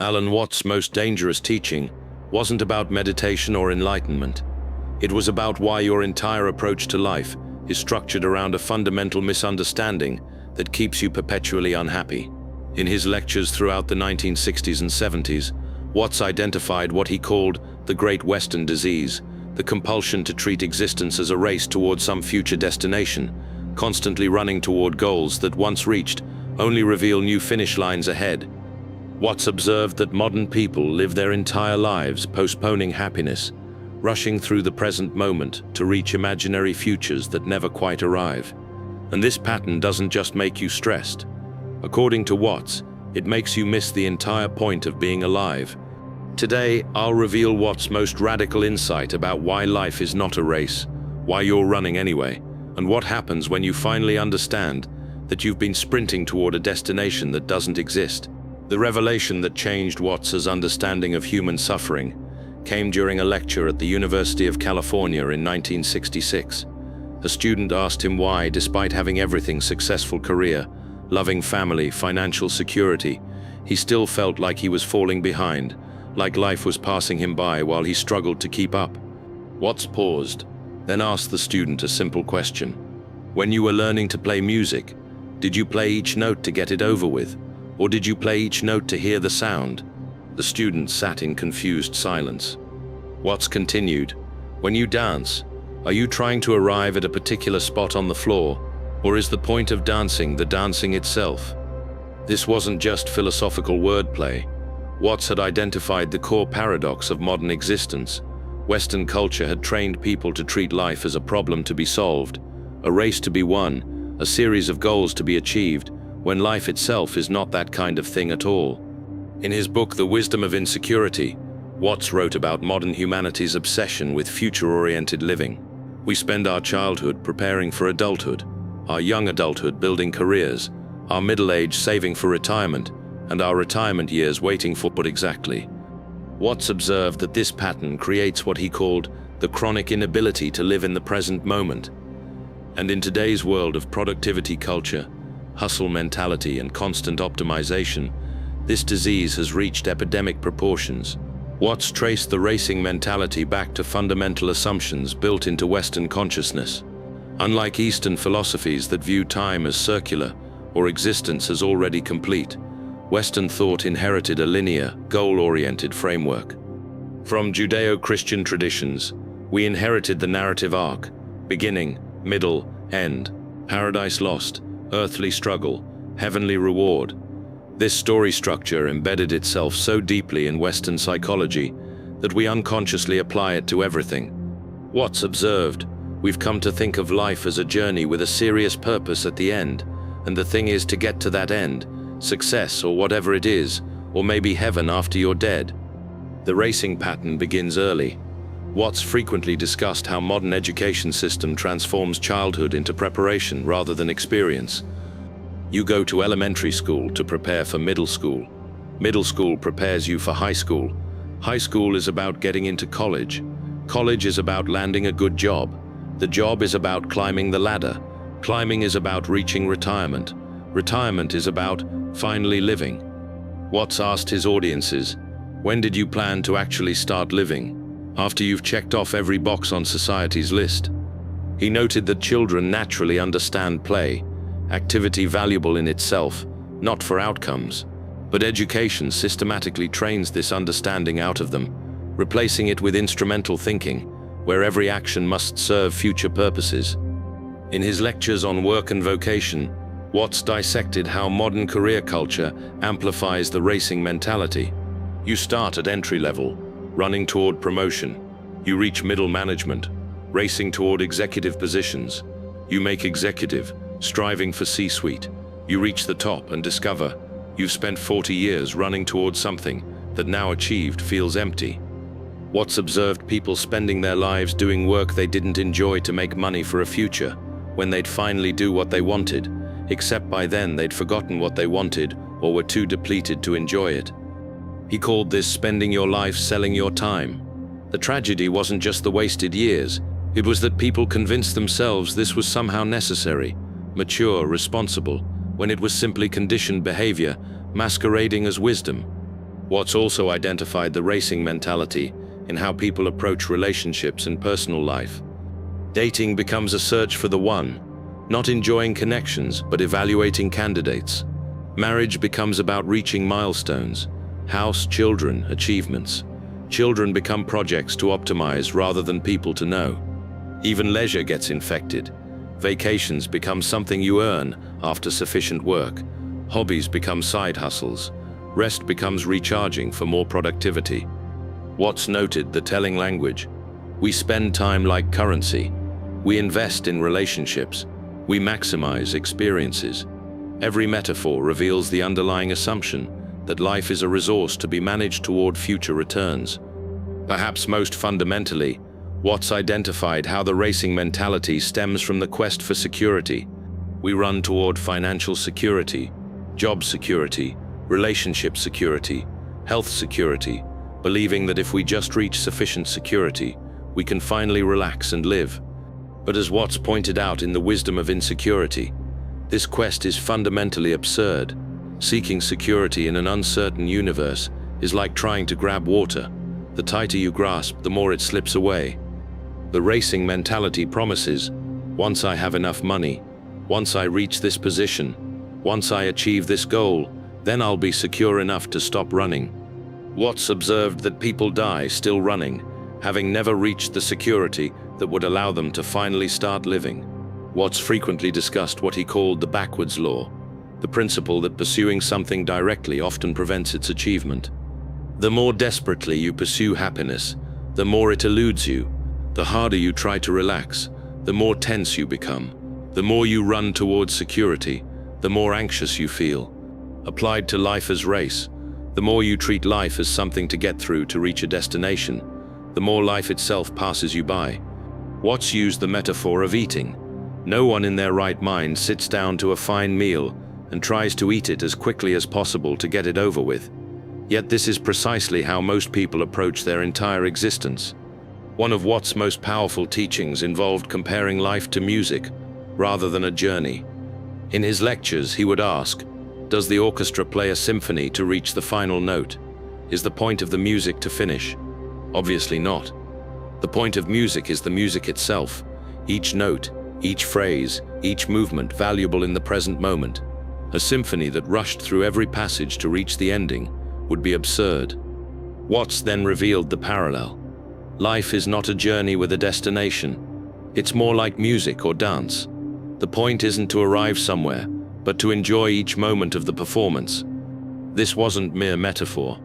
Allan Watts' most dangerous teaching wasn't about meditation or enlightenment. It was about why your entire approach to life is structured around a fundamental misunderstanding that keeps you perpetually unhappy. In his lectures throughout the 1960s and 70s, Watts identified what he called the Great Western Disease, the compulsion to treat existence as a race toward some future destination, constantly running toward goals that, once reached, only reveal new finish lines ahead. Watts observed that modern people live their entire lives postponing happiness, rushing through the present moment to reach imaginary futures that never quite arrive. And this pattern doesn't just make you stressed. According to Watts, it makes you miss the entire point of being alive. Today, I'll reveal Watts' most radical insight about why life is not a race, why you're running anyway, and what happens when you finally understand that you've been sprinting toward a destination that doesn't exist. The revelation that changed Watts' understanding of human suffering came during a lecture at the University of California in 1966. A student asked him why, despite having everything: successful career, loving family, financial security, he still felt like he was falling behind, like life was passing him by while he struggled to keep up. Watts paused, then asked the student a simple question. When you were learning to play music, did you play each note to get it over with? Or did you play each note to hear the sound? The student sat in confused silence. Watts continued, when you dance, are you trying to arrive at a particular spot on the floor, or is the point of dancing the dancing itself? This wasn't just philosophical wordplay. Watts had identified the core paradox of modern existence. Western culture had trained people to treat life as a problem to be solved, a race to be won, a series of goals to be achieved, when life itself is not that kind of thing at all. In his book, The Wisdom of Insecurity, Watts wrote about modern humanity's obsession with future-oriented living. We spend our childhood preparing for adulthood, our young adulthood building careers, our middle age saving for retirement, and our retirement years waiting for what exactly? Watts observed that this pattern creates what he called the chronic inability to live in the present moment. And in today's world of productivity culture, hustle mentality, and constant optimization, this disease has reached epidemic proportions. Watts traced the racing mentality back to fundamental assumptions built into Western consciousness. Unlike Eastern philosophies that view time as circular or existence as already complete, Western thought inherited a linear, goal-oriented framework. From Judeo-Christian traditions, we inherited the narrative arc: beginning, middle, end, paradise lost, earthly struggle, heavenly reward. This story structure embedded itself so deeply in Western psychology that we unconsciously apply it to everything. Watts observed, we've come to think of life as a journey with a serious purpose at the end, and the thing is to get to that end, success or whatever it is, or maybe heaven after you're dead. The racing pattern begins early. Watts frequently discussed how modern education system transforms childhood into preparation rather than experience. You go to elementary school to prepare for middle school. Middle school prepares you for high school. High school is about getting into college. College is about landing a good job. The job is about climbing the ladder. Climbing is about reaching retirement. Retirement is about finally living. Watts asked his audiences, when did you plan to actually start living? After you've checked off every box on society's list. He noted that children naturally understand play, activity valuable in itself, not for outcomes. But education systematically trains this understanding out of them, replacing it with instrumental thinking, where every action must serve future purposes. In his lectures on work and vocation, Watts dissected how modern career culture amplifies the racing mentality. You start at entry level, running toward promotion. You reach middle management, racing toward executive positions. You make executive, striving for C-suite. You reach the top and discover you've spent 40 years running toward something that, now achieved, feels empty. Watts observed people spending their lives doing work they didn't enjoy to make money for a future, when they'd finally do what they wanted, except by then they'd forgotten what they wanted or were too depleted to enjoy it. He called this spending your life selling your time. The tragedy wasn't just the wasted years, it was that people convinced themselves this was somehow necessary, mature, responsible, when it was simply conditioned behavior masquerading as wisdom. Watts also identified the racing mentality in how people approach relationships and personal life. Dating becomes a search for the one, not enjoying connections but evaluating candidates. Marriage becomes about reaching milestones, house, children, achievements. Children become projects to optimize rather than people to know. Even leisure gets infected. Vacations become something you earn after sufficient work. Hobbies become side hustles. Rest becomes recharging for more productivity. Watts noted the telling language. We spend time like currency. We invest in relationships. We maximize experiences. Every metaphor reveals the underlying assumption that life is a resource to be managed toward future returns. Perhaps most fundamentally, Watts identified how the racing mentality stems from the quest for security. We run toward financial security, job security, relationship security, health security, believing that if we just reach sufficient security, we can finally relax and live. But as Watts pointed out in The Wisdom of Insecurity, this quest is fundamentally absurd. Seeking security in an uncertain universe is like trying to grab water. The tighter you grasp, the more it slips away. The racing mentality promises, once I have enough money, once I reach this position, once I achieve this goal, then I'll be secure enough to stop running. Watts observed that people die still running, having never reached the security that would allow them to finally start living. Watts frequently discussed what he called the backwards law, the principle that pursuing something directly often prevents its achievement. The more desperately you pursue happiness, the more it eludes you. The harder you try to relax, the more tense you become. The more you run towards security, the more anxious you feel. Applied to life as race, the more you treat life as something to get through to reach a destination, the more life itself passes you by. Watts used the metaphor of eating. No one in their right mind sits down to a fine meal and tries to eat it as quickly as possible to get it over with. Yet this is precisely how most people approach their entire existence. One of Watts' most powerful teachings involved comparing life to music rather than a journey. In his lectures, he would ask, does the orchestra play a symphony to reach the final note? Is the point of the music to finish? Obviously not. The point of music is the music itself. Each note, each phrase, each movement valuable in the present moment. A symphony that rushed through every passage to reach the ending would be absurd. Watts then revealed the parallel. Life is not a journey with a destination. It's more like music or dance. The point isn't to arrive somewhere, but to enjoy each moment of the performance. This wasn't mere metaphor.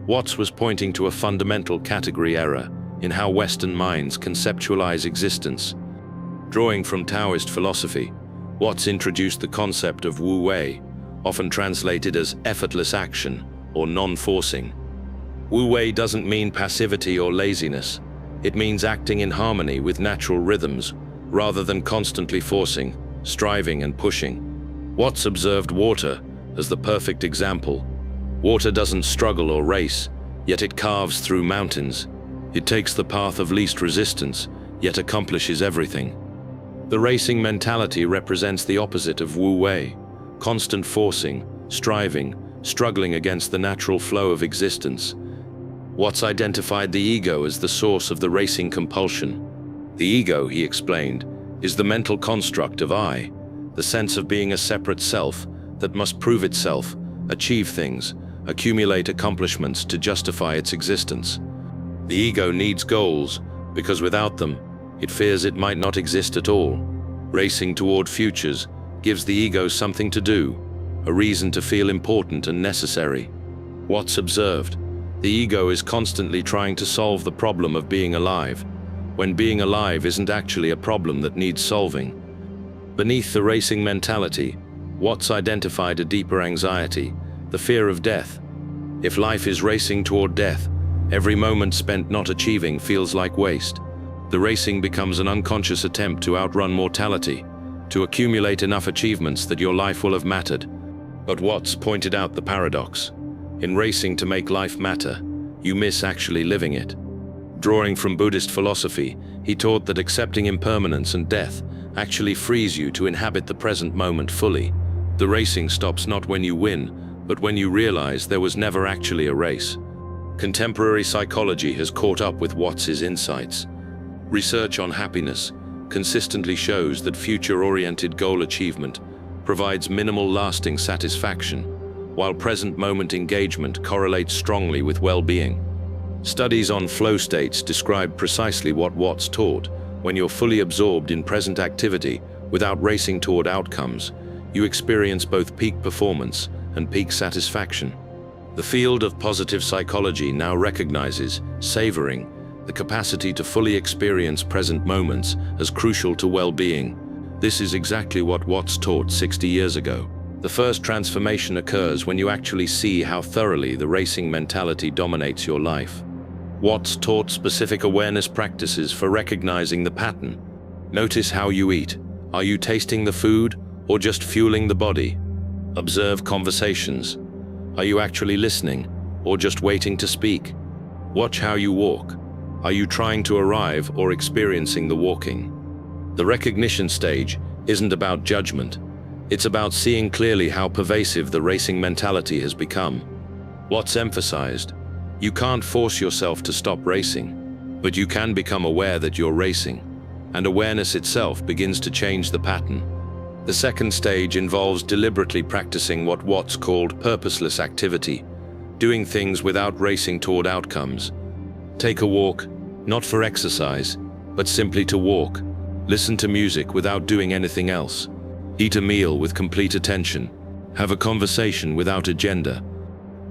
Watts was pointing to a fundamental category error in how Western minds conceptualize existence. Drawing from Taoist philosophy, Watts introduced the concept of Wu Wei, often translated as effortless action or non-forcing. Wu Wei doesn't mean passivity or laziness. It means acting in harmony with natural rhythms, rather than constantly forcing, striving and pushing. Watts observed water as the perfect example. Water doesn't struggle or race, yet it carves through mountains. It takes the path of least resistance, yet accomplishes everything. The racing mentality represents the opposite of Wu Wei, constant forcing, striving, struggling against the natural flow of existence. Watts identified the ego as the source of the racing compulsion. The ego, he explained, is the mental construct of I, the sense of being a separate self that must prove itself, achieve things, accumulate accomplishments to justify its existence. The ego needs goals, because without them, it fears it might not exist at all. Racing toward futures gives the ego something to do, a reason to feel important and necessary. Watts observed, the ego is constantly trying to solve the problem of being alive, when being alive isn't actually a problem that needs solving. Beneath the racing mentality, Watts identified a deeper anxiety, the fear of death. If life is racing toward death, every moment spent not achieving feels like waste. The racing becomes an unconscious attempt to outrun mortality, to accumulate enough achievements that your life will have mattered. But Watts pointed out the paradox. In racing to make life matter, you miss actually living it. Drawing from Buddhist philosophy, he taught that accepting impermanence and death actually frees you to inhabit the present moment fully. The racing stops not when you win, but when you realize there was never actually a race. Contemporary psychology has caught up with Watts's insights. Research on happiness consistently shows that future-oriented goal achievement provides minimal lasting satisfaction, while present-moment engagement correlates strongly with well-being. Studies on flow states describe precisely what Watts taught. When you're fully absorbed in present activity without racing toward outcomes, you experience both peak performance and peak satisfaction. The field of positive psychology now recognizes savoring, the capacity to fully experience present moments, as crucial to well-being. This is exactly what Watts taught 60 years ago. The first transformation occurs when you actually see how thoroughly the racing mentality dominates your life. Watts taught specific awareness practices for recognizing the pattern. Notice how you eat. Are you tasting the food or just fueling the body? Observe conversations. Are you actually listening or just waiting to speak? Watch how you walk. Are you trying to arrive or experiencing the walking? The recognition stage isn't about judgment. It's about seeing clearly how pervasive the racing mentality has become. Watts emphasized, you can't force yourself to stop racing, but you can become aware that you're racing, and awareness itself begins to change the pattern. The second stage involves deliberately practicing what Watts called purposeless activity, doing things without racing toward outcomes. Take a walk, not for exercise, but simply to walk. Listen to music without doing anything else. Eat a meal with complete attention. Have a conversation without agenda.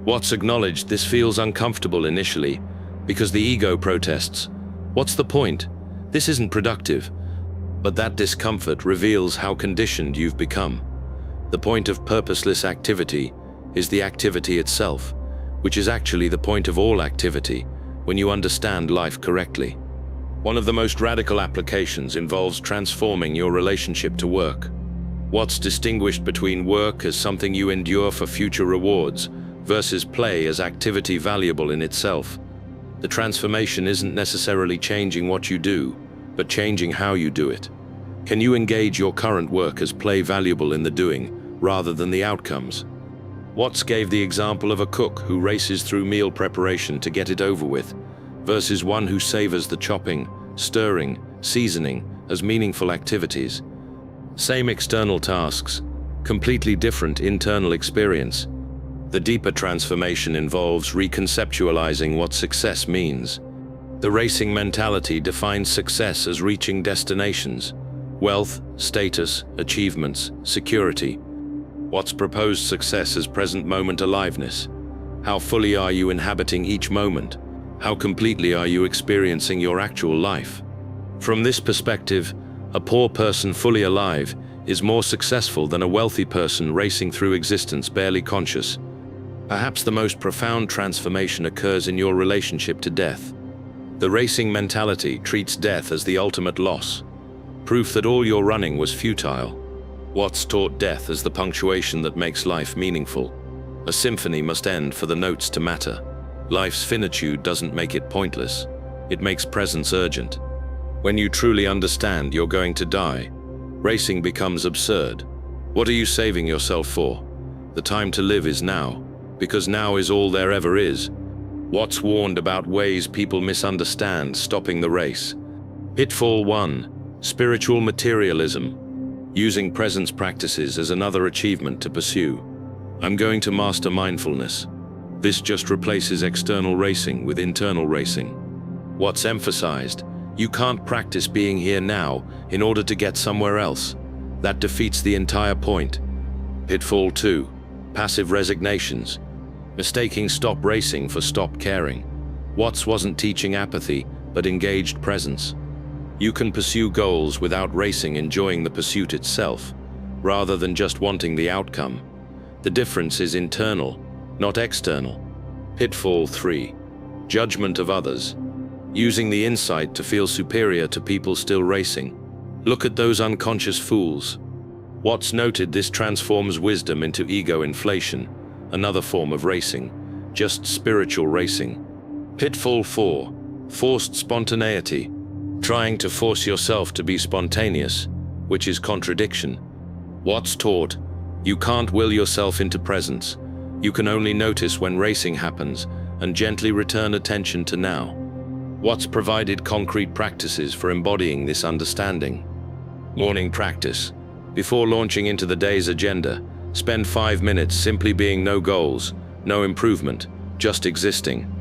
Watts acknowledged this feels uncomfortable initially because the ego protests. What's the point? This isn't productive. But that discomfort reveals how conditioned you've become. The point of purposeless activity is the activity itself, which is actually the point of all activity when you understand life correctly. One of the most radical applications involves transforming your relationship to work. Watts distinguished between work as something you endure for future rewards versus play as activity valuable in itself. The transformation isn't necessarily changing what you do, but changing how you do it. Can you engage your current work as play valuable in the doing, rather than the outcomes? Watts gave the example of a cook who races through meal preparation to get it over with, versus one who savors the chopping, stirring, seasoning as meaningful activities. Same external tasks, completely different internal experience. The deeper transformation involves reconceptualizing what success means. The racing mentality defines success as reaching destinations, wealth, status, achievements, security. Watts proposed success as present moment aliveness. How fully are you inhabiting each moment? How completely are you experiencing your actual life? From this perspective, a poor person fully alive is more successful than a wealthy person racing through existence barely conscious. Perhaps the most profound transformation occurs in your relationship to death. The racing mentality treats death as the ultimate loss, proof that all your running was futile. Watts taught death as the punctuation that makes life meaningful. A symphony must end for the notes to matter. Life's finitude doesn't make it pointless. It makes presence urgent. When you truly understand you're going to die, racing becomes absurd. What are you saving yourself for? The time to live is now, because now is all there ever is. Watts warned about ways people misunderstand stopping the race. Pitfall 1. Spiritual materialism. Using presence practices as another achievement to pursue. I'm going to master mindfulness. This just replaces external racing with internal racing. Watts emphasized, you can't practice being here now in order to get somewhere else. That defeats the entire point. Pitfall 2. Passive resignations. Mistaking stop racing for stop caring. Watts wasn't teaching apathy, but engaged presence. You can pursue goals without racing, enjoying the pursuit itself, rather than just wanting the outcome. The difference is internal, not external. Pitfall 3. Judgment of others. Using the insight to feel superior to people still racing. Look at those unconscious fools. Watts noted this transforms wisdom into ego inflation, another form of racing, just spiritual racing. Pitfall 4. Forced spontaneity. Trying to force yourself to be spontaneous, which is contradiction. Watts taught, you can't will yourself into presence. You can only notice when racing happens and gently return attention to now. Watts provided concrete practices for embodying this understanding. Morning practice. Before launching into the day's agenda, spend 5 minutes simply being no goals, no improvement, just existing.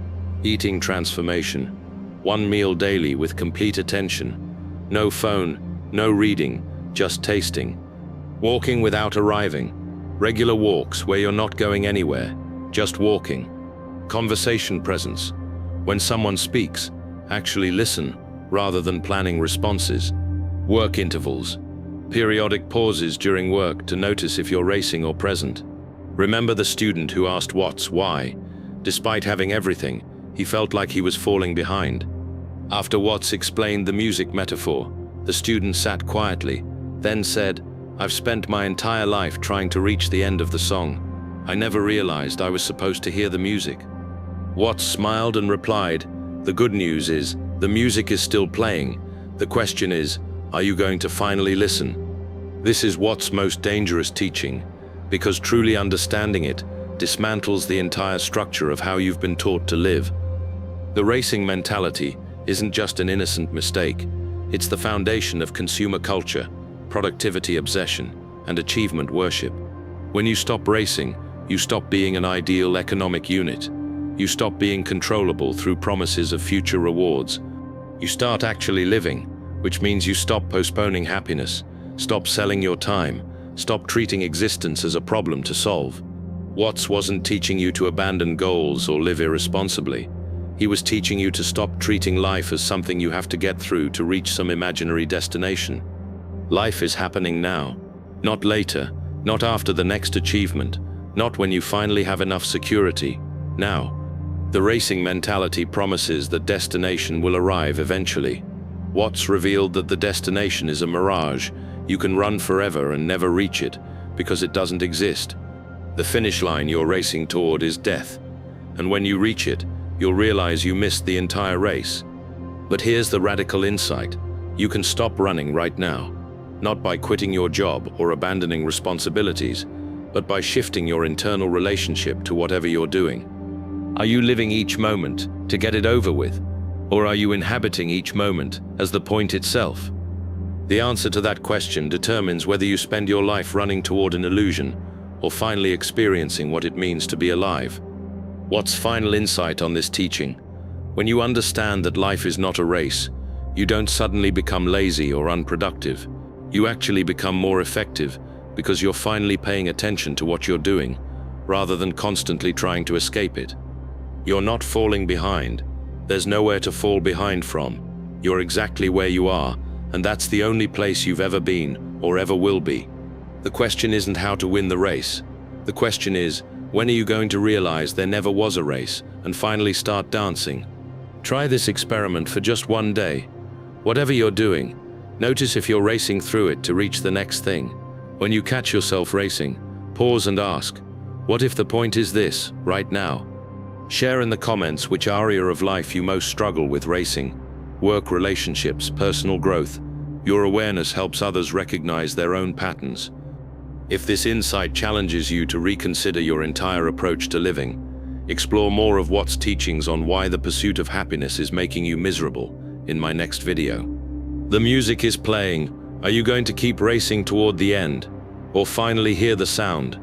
Eating transformation. 1 meal daily with complete attention. No phone, no reading, just tasting. Walking without arriving. Regular walks where you're not going anywhere, just walking. Conversation presence. When someone speaks, actually listen rather than planning responses. Work intervals. Periodic pauses during work to notice if you're racing or present. Remember the student who asked Watts why, despite having everything, he felt like he was falling behind. After Watts explained the music metaphor, the student sat quietly, then said, "I've spent my entire life trying to reach the end of the song. I never realized I was supposed to hear the music." Watts smiled and replied, "The good news is, the music is still playing. The question is, are you going to finally listen?" This is Watts' most dangerous teaching, because truly understanding it dismantles the entire structure of how you've been taught to live. The racing mentality isn't just an innocent mistake. It's the foundation of consumer culture, productivity obsession, and achievement worship. When you stop racing, you stop being an ideal economic unit. You stop being controllable through promises of future rewards. You start actually living, which means you stop postponing happiness, stop selling your time, stop treating existence as a problem to solve. Watts wasn't teaching you to abandon goals or live irresponsibly. He was teaching you to stop treating life as something you have to get through to reach some imaginary destination. Life is happening now, not later, not after the next achievement, not when you finally have enough security, now. The racing mentality promises that destination will arrive eventually. Watts revealed that the destination is a mirage. You can run forever and never reach it because it doesn't exist. The finish line you're racing toward is death, and when you reach it, you'll realize you missed the entire race. But here's the radical insight. You can stop running right now, not by quitting your job or abandoning responsibilities, but by shifting your internal relationship to whatever you're doing. Are you living each moment to get it over with, or are you inhabiting each moment as the point itself? The answer to that question determines whether you spend your life running toward an illusion or finally experiencing what it means to be alive. Watts' final insight on this teaching: when you understand that life is not a race, you don't suddenly become lazy or unproductive. You actually become more effective because you're finally paying attention to what you're doing, rather than constantly trying to escape it. You're not falling behind. There's nowhere to fall behind from. You're exactly where you are, and that's the only place you've ever been or ever will be. The question isn't how to win the race. The question is, when are you going to realize there never was a race and finally start dancing? Try this experiment for just one day. Whatever you're doing, notice if you're racing through it to reach the next thing. When you catch yourself racing, pause and ask, what if the point is this, right now? Share in the comments which area of life you most struggle with racing: work, relationships, personal growth. Your awareness helps others recognize their own patterns. If this insight challenges you to reconsider your entire approach to living, explore more of Watts' teachings on why the pursuit of happiness is making you miserable in my next video. The music is playing. Are you going to keep racing toward the end, or finally hear the sound?